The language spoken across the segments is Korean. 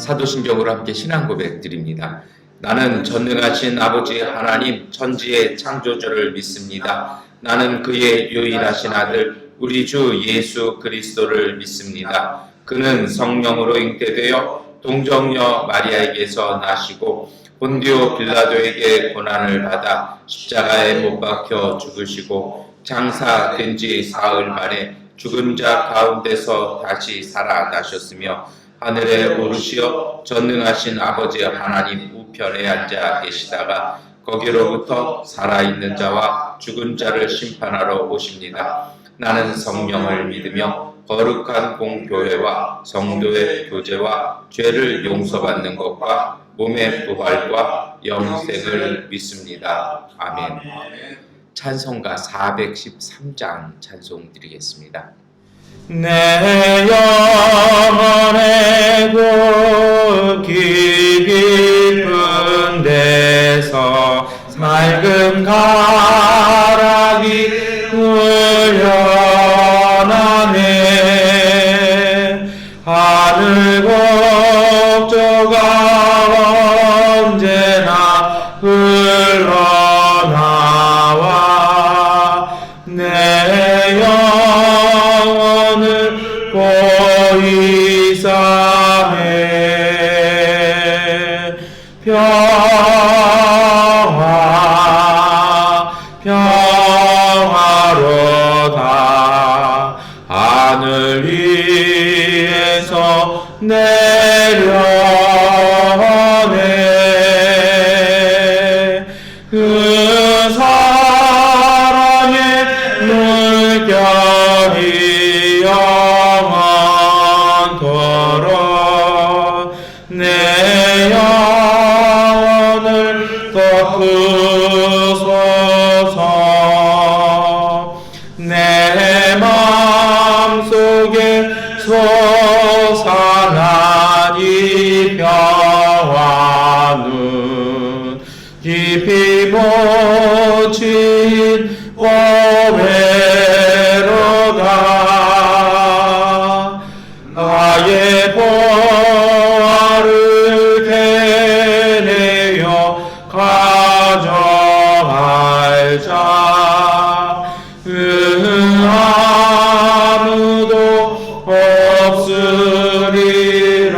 사도신경으로 함께 신앙 고백 드립니다. 나는 전능하신 아버지 하나님 천지의 창조주를 믿습니다. 나는 그의 유일하신 아들 우리 주 예수 그리스도를 믿습니다. 그는 성령으로 잉태되어 동정녀 마리아에게서 나시고 본디오 빌라도에게 고난을 받아 십자가에 못 박혀 죽으시고 장사된 지 사흘 만에 죽은 자 가운데서 다시 살아나셨으며 하늘에 오르시어 전능하신 아버지 하나님 우편에 앉아 계시다가 거기로부터 살아있는 자와 죽은 자를 심판하러 오십니다. 나는 성령을 믿으며 거룩한 공교회와 성도의 교제와 죄를 용서받는 것과 몸의 부활과 영생을 믿습니다. 아멘. 찬송가 413장 찬송 드리겠습니다. 내 영혼의 깊은 데서 맑은 가락이 흘려나네. 하늘 곡조가 언제나 흘러나와 내 영혼을 보이사네. 평화로다. 하늘 위에서 내려오네. 그 사랑의 물결이 영원토록 내 영혼을 덮으소서. 내 마음속에 솟아난 이 평화는 깊이 묻힌 보배로다. 나의 보화를 캐내어 가져갈 자 아무도 없으리라.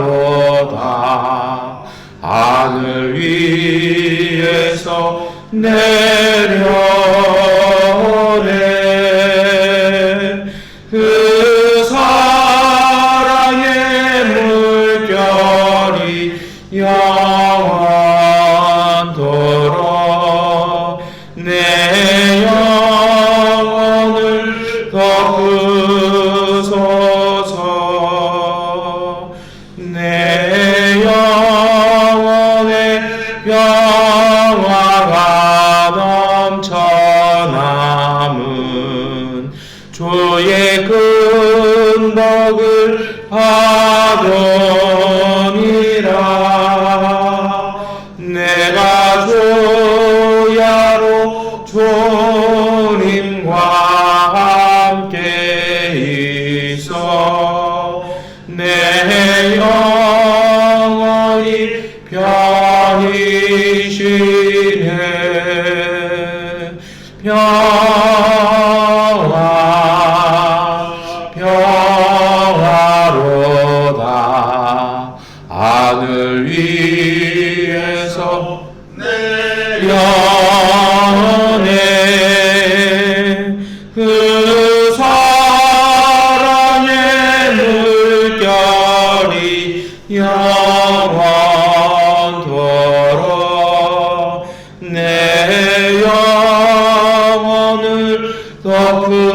평화로다. 하늘 위에서 내려오네. 그 사랑의 물결이 영원토록 내 영혼을 덮으소서. 내 영혼에 평화가 넘쳐남은 주의 큰 덕을 받으니라. 내가 주야로 주님과 함께 있어 내 영혼이 편히 쉬네. 평화로다. 하늘 위에서 내려오네. 그 사랑의 물결이 영원토록 내 영혼을 덮으소서.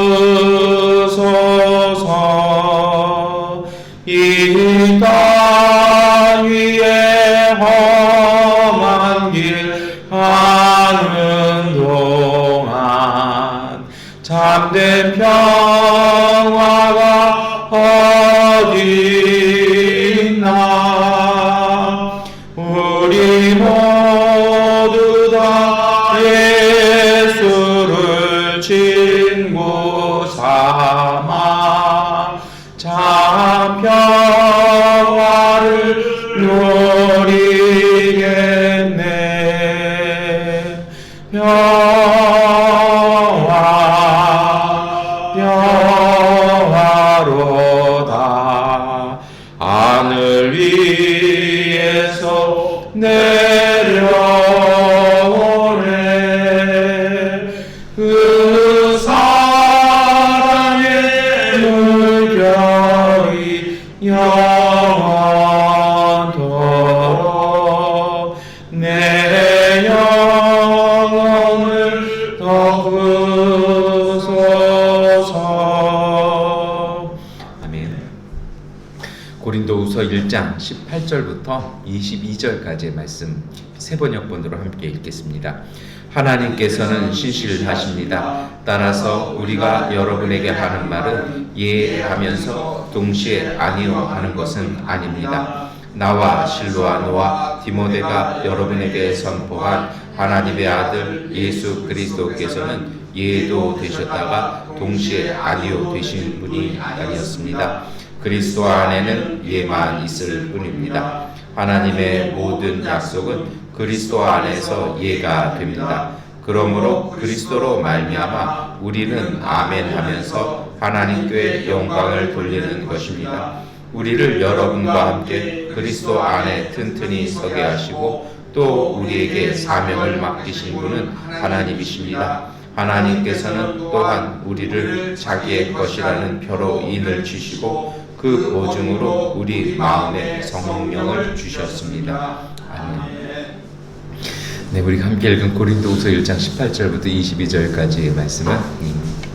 이 땅 위에 험한 길 가는 동안 참된 평화가 어디 있나. 우리 모두 다 예수를 평화를 누리겠네. 평화로다. 하늘 위에서 내려오네. 그 사랑의 물결이 영원토록 내 영혼을 덮으소서. 아멘. 고린도후서 1장 18절부터 22절까지의 말씀 세 번역본으로 함께 읽겠습니다. 하나님께서는 신실하십니다. 따라서 우리가 여러분에게 하는 말은 예 하면서 동시에 아니요 하는 것은 아닙니다. 나와 실로아노와 디모데가 여러분에게 선포한 하나님의 아들 예수 그리스도께서는 예도 되셨다가 동시에 아니요 되신 분이 아니었습니다. 그리스도 안에는 예만 있을 뿐입니다. 하나님의 모든 약속은 그리스도 안에서 예가 됩니다. 그러므로 그리스도로 말미암아 우리는 아멘 하면서 하나님께 영광을 돌리는 것입니다. 우리를 여러분과 함께 그리스도 안에 튼튼히 서게 하시고 또 우리에게 사명을 맡기신 분은 하나님이십니다. 하나님께서는 또한 우리를 자기의 것이라는 표로 인을 주시고 그 보증으로 우리 마음에 성령을 주셨습니다. 아멘. 네, 우리가 함께 읽은 고린도후서 1장 18절부터 22절까지의 말씀은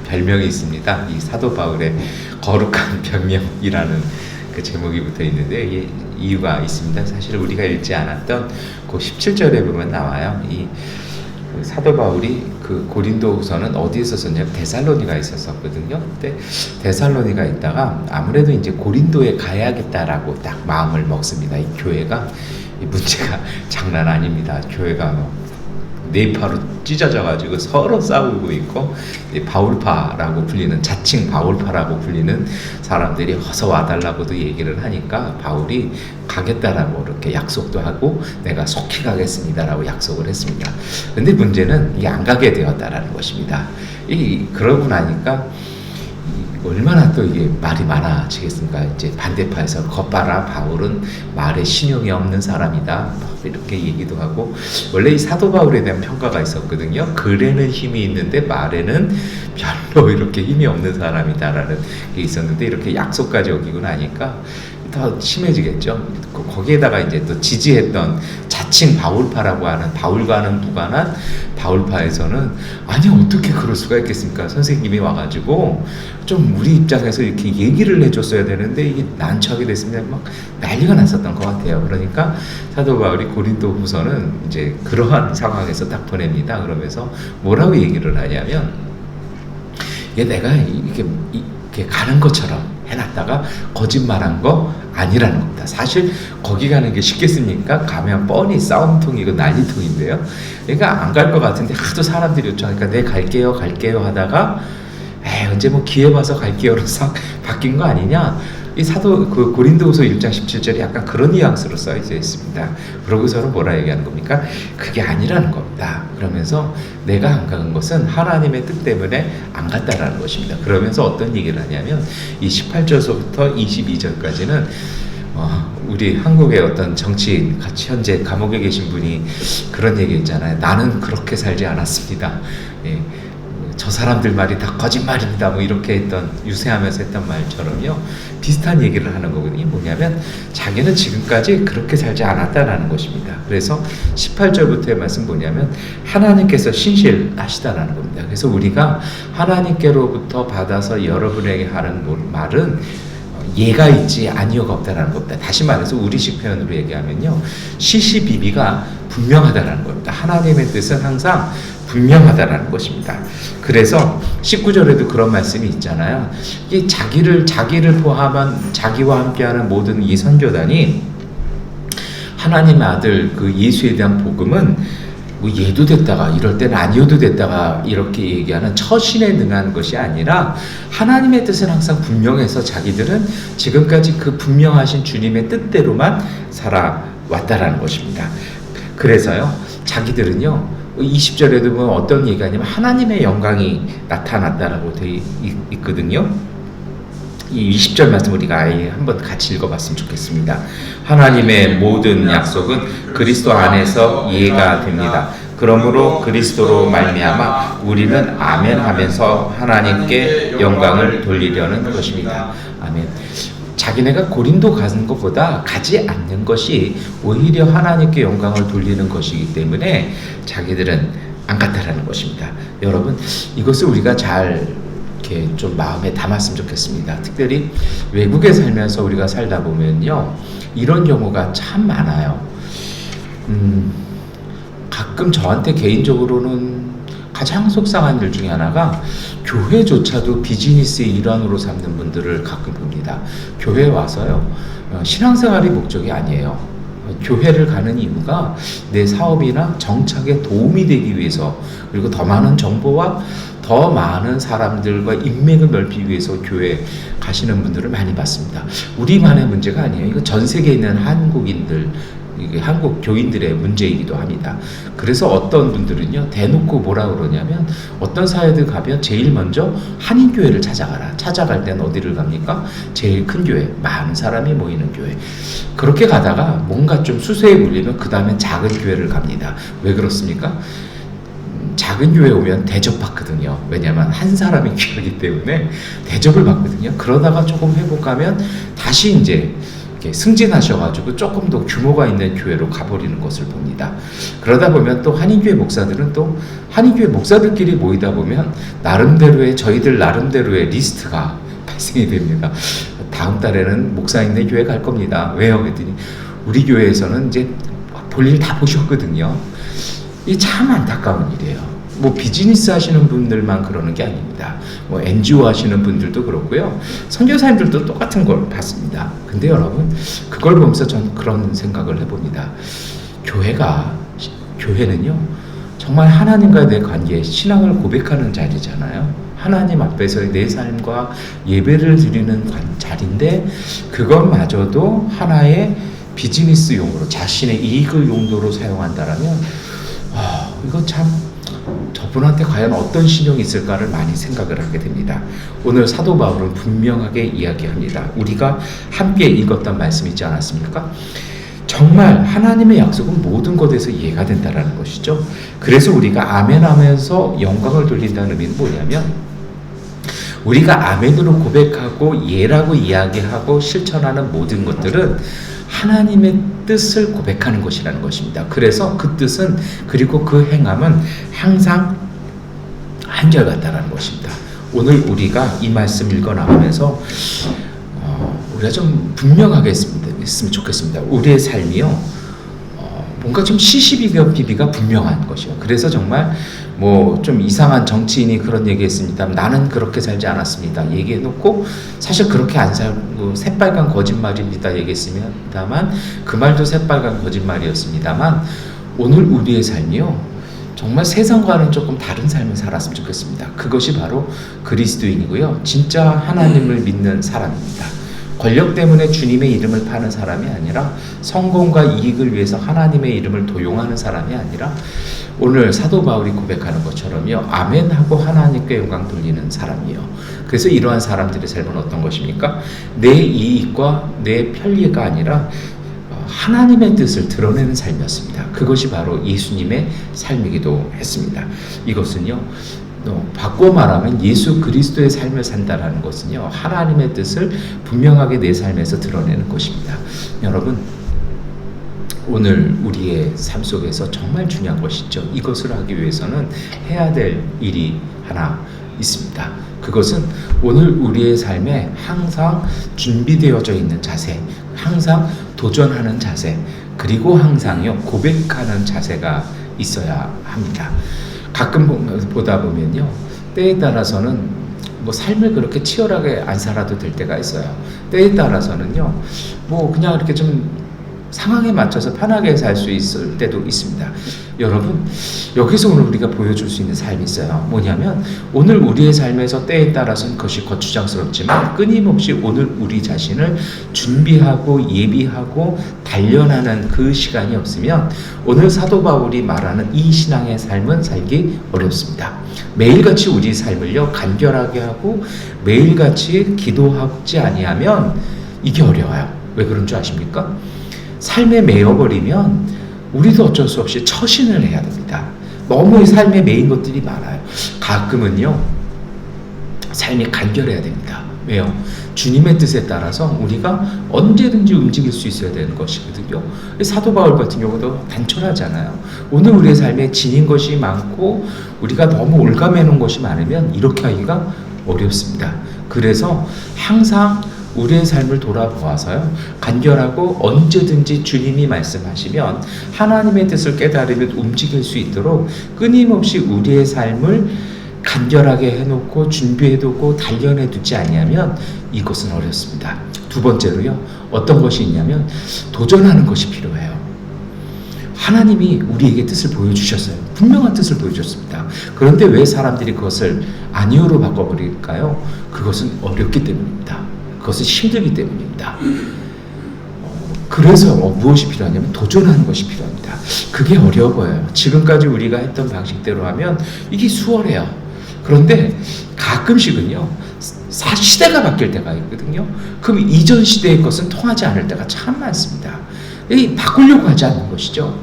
별명이 있습니다. 이 사도 바울의 거룩한 변명이라는 그 제목이 붙어 있는데 이게 이유가 있습니다. 사실 우리가 읽지 않았던 그 17절에 보면 나와요. 이 사도 바울이 그 고린도후서는 어디에서 썼냐면 데살로니가에 있었거든요. 근데 데살로니가 있다가 아무래도 이제 고린도에 가야겠다라고 딱 마음을 먹습니다. 이 교회가 이 문제가 장난 아닙니다. 교회가 네이파로 찢어져가지고 서로 싸우고 있고 바울파라고 불리는 자칭 바울파라고 불리는 사람들이 어서 와달라고도 얘기를 하니까 바울이 가겠다라고 이렇게 약속도 하고 내가 속히 가겠습니다라고 약속을 했습니다. 근데 문제는 이게 안 가게 되었다라는 것입니다. 그러고 나니까 얼마나 또 이게 말이 많아지겠습니까? 이제 반대파에서 겉봐라 바울은 말에 신용이 없는 사람이다 이렇게 얘기도 하고, 원래 이 사도 바울에 대한 평가가 있었거든요. 글에는 힘이 있는데 말에는 별로 이렇게 힘이 없는 사람이다라는 게 있었는데 이렇게 약속까지 어기고 나니까 더 심해지겠죠. 거기에다가 이제 또 지지했던 자칭 바울파라고 하는 바울과는 무관한 바울파에서는 아니 어떻게 그럴 수가 있겠습니까? 선생님이 와가지고 좀 우리 입장에서 이렇게 얘기를 해줬어야 되는데 이게 난처하게 됐습니다. 막 난리가 났었던 것 같아요. 그러니까 사도 바울이 고린도후서는 이제 그러한 상황에서 딱 보냅니다. 그러면서 뭐라고 얘기를 하냐면 이게 내가 이렇게 가는 것처럼 해놨다가 거짓말한 거 아니라는 겁니다. 사실 거기 가는 게 쉽겠습니까? 가면 뻔히 싸움통이고 난리통인데요. 그러니까 안 갈 것 같은데 하도 사람들이 요청하니까 네 갈게요 하다가 언제 뭐 기회 봐서 갈게요로 싹 바뀐 거 아니냐. 이 사도 그 고린도후서 1장 17절이 약간 그런 뉘앙스로 써져 있습니다. 그러고서는 뭐라 얘기하는 겁니까? 그게 아니라는 겁니다. 그러면서 내가 안 간 것은 하나님의 뜻 때문에 안 갔다라는 것입니다. 그러면서 어떤 얘기를 하냐면 이 18절서부터 22절까지는 우리 한국의 어떤 정치인 같이 현재 감옥에 계신 분이 그런 얘기 있잖아요. 나는 그렇게 살지 않았습니다. 저 사람들 말이 다 거짓말입니다. 뭐 이렇게 했던 유세하면서 했던 말처럼요. 비슷한 얘기를 하는 거거든요. 뭐냐면 자기는 지금까지 그렇게 살지 않았다라는 것입니다. 그래서 18절부터의 말씀 뭐냐면 하나님께서 신실하시다라는 겁니다. 그래서 우리가 하나님께로부터 받아서 여러분에게 하는 말은 예가 있지 아니요가 없다라는 겁니다. 다시 말해서 우리식 표현으로 얘기하면요. 시시비비가 분명하다라는 겁니다. 하나님의 뜻은 항상 분명하다라는 것입니다. 그래서 19절에도 그런 말씀이 있잖아요. 이 자기를 포함한 자기와 함께하는 모든 이 선교단이 하나님의 아들 그 예수에 대한 복음은 뭐 얘도 됐다가 이럴 때는 아니어도 됐다가 이렇게 얘기하는 처신에 능한 것이 아니라 하나님의 뜻은 항상 분명해서 자기들은 지금까지 그 분명하신 주님의 뜻대로만 살아왔다라는 것입니다. 그래서요, 자기들은요, 20절에도 보면 어떤 얘기가 아니면 하나님의 영광이 나타났다라고 되어 있거든요. 이 20절 말씀 우리가 아예 한번 같이 읽어봤으면 좋겠습니다. 하나님의 모든 약속은 그리스도 안에서 이해가 됩니다. 그러므로 그리스도로 말미암아 우리는 아멘 하면서 하나님께 영광을 돌리려는 것입니다. 아멘. 자기네가 고린도 가는 것보다 가지 않는 것이 오히려 하나님께 영광을 돌리는 것이기 때문에 자기들은 안 갔다라는 것입니다. 여러분, 이것을 우리가 잘 이렇게 좀 마음에 담았으면 좋겠습니다. 특별히 외국에 살면서 우리가 살다 보면요, 이런 경우가 참 많아요. 가끔 저한테 개인적으로는 가장 속상한 일 중에 하나가 교회조차도 비즈니스의 일환으로 삼는 분들을 가끔 봅니다. 교회에 와서요, 신앙생활이 목적이 아니에요. 교회를 가는 이유가 내 사업이나 정착에 도움이 되기 위해서, 그리고 더 많은 정보와 더 많은 사람들과 인맥을 넓히기 위해서 교회 가시는 분들을 많이 봤습니다. 우리만의 문제가 아니에요. 이거 전 세계에 있는 한국인들, 이게 한국 교인들의 문제이기도 합니다. 그래서 어떤 분들은요, 대놓고 뭐라 그러냐면, 어떤 사회들 가면 제일 먼저 한인교회를 찾아가라. 찾아갈 땐 어디를 갑니까? 제일 큰 교회, 많은 사람이 모이는 교회. 그렇게 가다가 뭔가 좀 수세에 물리면 그 다음엔 작은 교회를 갑니다. 왜 그렇습니까? 작은 교회 오면 대접받거든요. 왜냐하면 한 사람이 귀하기 때문에 대접을 받거든요. 그러다가 조금 회복하면 다시 이제 승진하셔가지고 조금 더 규모가 있는 교회로 가버리는 것을 봅니다. 그러다 보면 또 한인교회 목사들은 또 한인교회 목사들끼리 모이다 보면 나름대로의, 저희들 나름대로의 리스트가 발생이 됩니다. 다음 달에는 목사 있는 교회 갈 겁니다. 왜요? 그랬더니 우리 교회에서는 이제 볼일 다 보셨거든요. 이게 참 안타까운 일이에요. 뭐 비즈니스 하시는 분들만 그러는 게 아닙니다. 뭐 NGO 하시는 분들도 그렇고요. 선교사님들도 똑같은 걸 봤습니다. 근데 여러분, 그걸 보면서 전 그런 생각을 해봅니다. 교회는요, 정말 하나님과의 내 관계, 신앙을 고백하는 자리잖아요. 하나님 앞에서의 내 삶과 예배를 드리는 자리인데, 그것마저도 하나의 비즈니스 용으로, 자신의 이익을 용도로 사용한다라면, 이거 참 저분한테 과연 어떤 신용이 있을까를 많이 생각을 하게 됩니다. 오늘 사도 바울은 분명하게 이야기합니다. 우리가 함께 읽었던 말씀 있지 않았습니까? 정말 하나님의 약속은 모든 것에서 이해가 된다라는 것이죠. 그래서 우리가 아멘 하면서 영광을 돌린다는 의미는 뭐냐면, 우리가 아멘으로 고백하고 예라고 이야기하고 실천하는 모든 것들은 하나님의 뜻을 고백하는 것이라는 것입니다. 그래서 그 뜻은, 그리고 그 행함은 항상 한결같다라는 것입니다. 오늘 우리가 이 말씀 읽어 나가면서 우리가 좀 분명하게 했으면 좋겠습니다. 우리의 삶이요, 뭔가 좀 시시비비가 분명한 것이요. 그래서 정말 뭐 좀 이상한 정치인이 그런 얘기했습니다. 나는 그렇게 살지 않았습니다. 얘기해놓고 사실 그렇게 안 살고 새빨간 거짓말입니다. 얘기했습니다만 그 말도 새빨간 거짓말이었습니다만, 오늘 우리의 삶이요, 정말 세상과는 조금 다른 삶을 살았으면 좋겠습니다. 그것이 바로 그리스도인이고요, 진짜 하나님을 믿는 사람입니다. 권력 때문에 주님의 이름을 파는 사람이 아니라, 성공과 이익을 위해서 하나님의 이름을 도용하는 사람이 아니라, 오늘 사도 바울이 고백하는 것처럼요, 아멘하고 하나님께 영광 돌리는 사람이요. 그래서 이러한 사람들의 삶은 어떤 것입니까? 내 이익과 내 편리가 아니라 하나님의 뜻을 드러내는 삶이었습니다. 그것이 바로 예수님의 삶이기도 했습니다. 이것은요, 바꿔 말하면 예수 그리스도의 삶을 산다라는 것은요, 하나님의 뜻을 분명하게 내 삶에서 드러내는 것입니다. 여러분, 오늘 우리의 삶 속에서 정말 중요한 것이죠. 이것을 하기 위해서는 해야 될 일이 하나 있습니다. 그것은 오늘 우리의 삶에 항상 준비되어져 있는 자세, 항상 도전하는 자세, 그리고 항상요, 고백하는 자세가 있어야 합니다. 가끔 보다 보면요, 때에 따라서는 뭐 삶을 그렇게 치열하게 안 살아도 될 때가 있어요. 때에 따라서는요, 뭐 그냥 이렇게 좀 상황에 맞춰서 편하게 살 수 있을 때도 있습니다. 여러분, 여기서 오늘 우리가 보여줄 수 있는 삶이 있어요. 뭐냐면 오늘 우리의 삶에서 때에 따라서는 그것이 거추장스럽지만 끊임없이 오늘 우리 자신을 준비하고 예비하고 단련하는 그 시간이 없으면 오늘 사도 바울이 말하는 이 신앙의 삶은 살기 어렵습니다. 매일같이 우리 삶을요 간결하게 하고 매일같이 기도하지 아니하면 이게 어려워요. 왜 그런 줄 아십니까? 삶에 매여버리면 우리도 어쩔 수 없이 처신을 해야 됩니다. 너무 삶에 매인 것들이 많아요. 가끔은요 삶이 간결해야 됩니다. 왜요? 주님의 뜻에 따라서 우리가 언제든지 움직일 수 있어야 되는 것이거든요. 사도 바울 같은 경우도 단촐하잖아요. 오늘 우리의 삶에 지닌 것이 많고 우리가 너무 올가매는 것이 많으면 이렇게 하기가 어렵습니다. 그래서 항상 우리의 삶을 돌아보아서요 간결하고 언제든지 주님이 말씀하시면 하나님의 뜻을 깨달으면 움직일 수 있도록 끊임없이 우리의 삶을 간결하게 해놓고 준비해두고 단련해두지 아니하면 이것은 어렵습니다. 두 번째로요 어떤 것이 있냐면 도전하는 것이 필요해요. 하나님이 우리에게 뜻을 보여주셨어요. 분명한 뜻을 보여주셨습니다. 그런데 왜 사람들이 그것을 아니오로 바꿔버릴까요? 그것은 어렵기 때문입니다. 그것은 힘들기 때문입니다. 그래서 무엇이 필요하냐면 도전하는 것이 필요합니다. 그게 어려워요. 지금까지 우리가 했던 방식대로 하면 이게 수월해요. 그런데 가끔씩은요 시대가 바뀔 때가 있거든요. 그럼 이전 시대의 것은 통하지 않을 때가 참 많습니다. 바꾸려고 하지 않는 것이죠.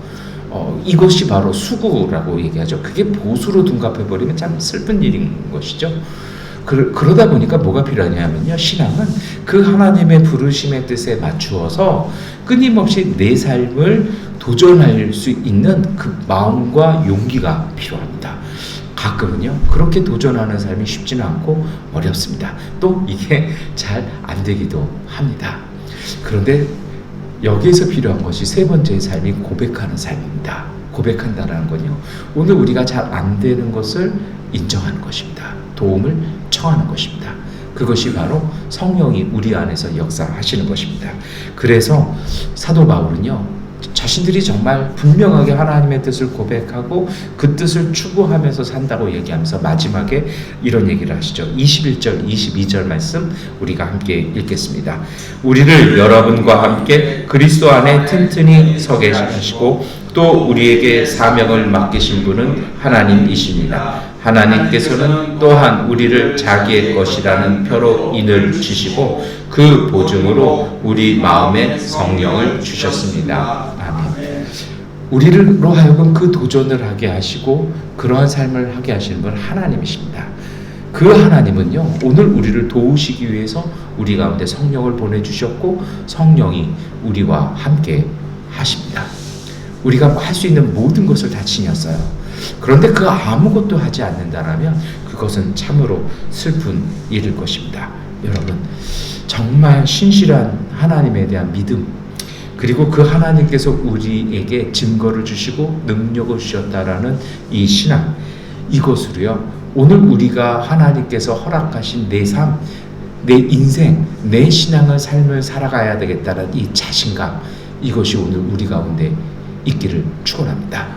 이것이 바로 수구라고 얘기하죠. 그게 보수로 둔갑해버리면 참 슬픈 일인 것이죠. 그러다 보니까 뭐가 필요하냐면요 신앙은 그 하나님의 부르심의 뜻에 맞추어서 끊임없이 내 삶을 도전할 수 있는 그 마음과 용기가 필요합니다. 가끔은요 그렇게 도전하는 삶이 쉽지는 않고 어렵습니다. 또 이게 잘 안 되기도 합니다. 그런데 여기에서 필요한 것이 세 번째의 삶이 고백하는 삶입니다. 고백한다는 건요 오늘 우리가 잘 안 되는 것을 인정하는 것입니다. 도움을 청하는 것입니다. 그것이 바로 성령이 우리 안에서 역사하시는 것입니다. 그래서 사도 바울은요 자신들이 정말 분명하게 하나님의 뜻을 고백하고 그 뜻을 추구하면서 산다고 얘기하면서 마지막에 이런 얘기를 하시죠. 21절 22절 말씀 우리가 함께 읽겠습니다. 우리를 여러분과 함께 그리스도 안에 튼튼히 서게 하시고 또 우리에게 사명을 맡기신 분은 하나님이십니다. 하나님께서는 또한 우리를 자기의 것이라는 표로 인을 주시고 그 보증으로 우리 마음에 성령을 주셨습니다. 아멘. 우리로 하여금 그 도전을 하게 하시고 그러한 삶을 하게 하시는 분 하나님이십니다. 그 하나님은요 오늘 우리를 도우시기 위해서 우리 가운데 성령을 보내주셨고 성령이 우리와 함께 하십니다. 우리가 할 수 있는 모든 것을 다 지녔어요. 그런데 그 아무것도 하지 않는다라면 그것은 참으로 슬픈 일일 것입니다. 여러분 정말 신실한 하나님에 대한 믿음 그리고 그 하나님께서 우리에게 증거를 주시고 능력을 주셨다라는 이 신앙 이것으로요 오늘 우리가 하나님께서 허락하신 내 삶, 내 인생, 내 신앙을 삶을 살아가야 되겠다는 이 자신감 이것이 오늘 우리 가운데 있기를 축원합니다.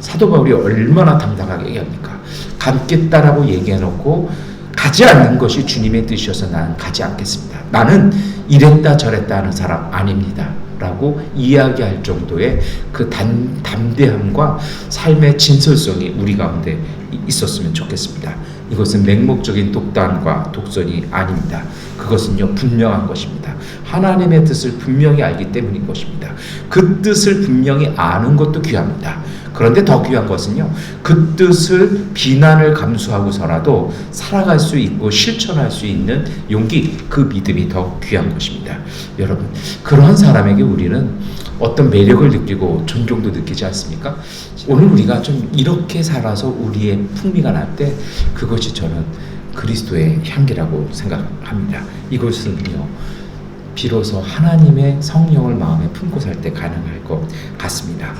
사도 바울이 얼마나 당당하게 얘기합니까? 가겠다라고 얘기해놓고 가지 않는 것이 주님의 뜻이어서 나는 가지 않겠습니다. 나는 이랬다 저랬다 하는 사람 아닙니다. 라고 이야기할 정도의 그 담대함과 삶의 진솔성이 우리 가운데 있었으면 좋겠습니다. 이것은 맹목적인 독단과 독선이 아닙니다. 그것은요 분명한 것입니다. 하나님의 뜻을 분명히 알기 때문인 것입니다. 그 뜻을 분명히 아는 것도 귀합니다. 그런데 더 귀한 것은요 그 뜻을 비난을 감수하고서라도 살아갈 수 있고 실천할 수 있는 용기 그 믿음이 더 귀한 것입니다. 여러분 그러한 사람에게 우리는 어떤 매력을 느끼고 존경도 느끼지 않습니까? 오늘 우리가 좀 이렇게 살아서 우리의 풍미가 날 때 그것이 저는 그리스도의 향기라고 생각합니다. 이것은요 비로소 하나님의 성령을 마음에 품고 살 때 가능할 것 같습니다.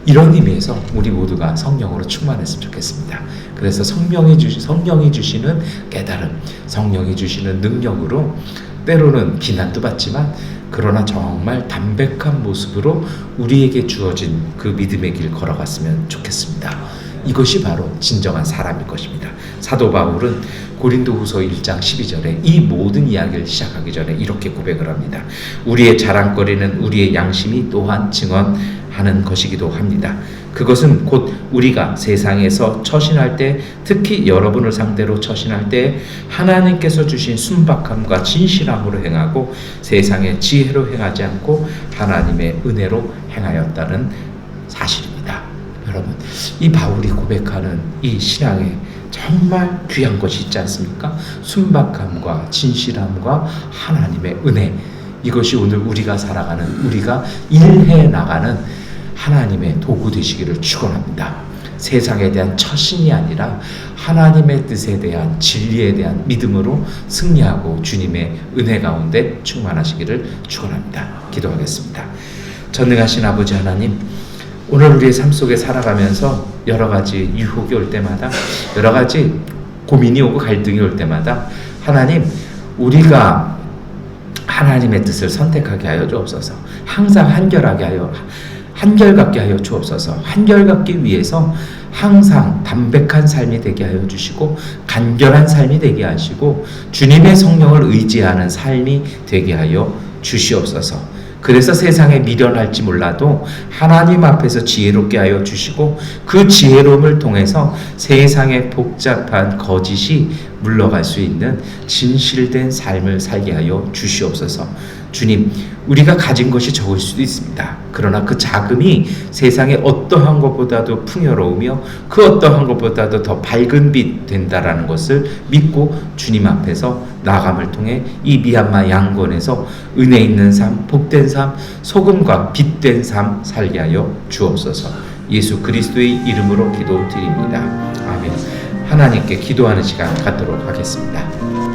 이런 의미에서 우리 모두가 성령으로 충만했으면 좋겠습니다. 그래서 성령이 주시는 깨달음, 성령이 주시는 능력으로 때로는 비난도 받지만 그러나 정말 담백한 모습으로 우리에게 주어진 그 믿음의 길 걸어갔으면 좋겠습니다. 이것이 바로 진정한 사람일 것입니다. 사도 바울은 고린도후서 1장 12절에 이 모든 이야기를 시작하기 전에 이렇게 고백을 합니다. 우리의 자랑거리는 우리의 양심이 또한 증언하는 것이기도 합니다. 그것은 곧 우리가 세상에서 처신할 때, 특히 여러분을 상대로 처신할 때 하나님께서 주신 순박함과 진실함으로 행하고 세상의 지혜로 행하지 않고 하나님의 은혜로 행하였다는 사실입니다. 여러분, 이 바울이 고백하는 이 신앙에 정말 귀한 것이 있지 않습니까? 순박함과 진실함과 하나님의 은혜, 이것이 오늘 우리가 살아가는, 우리가 일해 나가는 하나님의 도구 되시기를 축원합니다. 세상에 대한 처신이 아니라 하나님의 뜻에 대한, 진리에 대한 믿음으로 승리하고 주님의 은혜 가운데 충만하시기를 축원합니다. 기도하겠습니다. 전능하신 아버지 하나님, 오늘 우리의 삶 속에 살아가면서 여러 가지 유혹이 올 때마다, 여러 가지 고민이 오고 갈등이 올 때마다 하나님, 우리가 하나님의 뜻을 선택하게 하여 주옵소서. 항상 한결같게 하여 주옵소서. 한결같기 위해서 항상 담백한 삶이 되게 하여 주시고 간결한 삶이 되게 하시고 주님의 성령을 의지하는 삶이 되게 하여 주시옵소서. 그래서 세상에 미련할지 몰라도 하나님 앞에서 지혜롭게 하여 주시고 그 지혜로움을 통해서 세상의 복잡한 거짓이 물러갈 수 있는 진실된 삶을 살게 하여 주시옵소서. 주님, 우리가 가진 것이 적을 수도 있습니다. 그러나 그 자금이 세상의 어떠한 것보다도 풍요로우며 그 어떠한 것보다도 더 밝은 빛 된다라는 것을 믿고 주님 앞에서 나감을 통해 이 미얀마 양곤에서 은혜 있는 삶, 복된 삶, 소금과 빛된 삶 살게 하여 주옵소서. 예수 그리스도의 이름으로 기도드립니다. 아멘. 하나님께 기도하는 시간 갖도록 하겠습니다.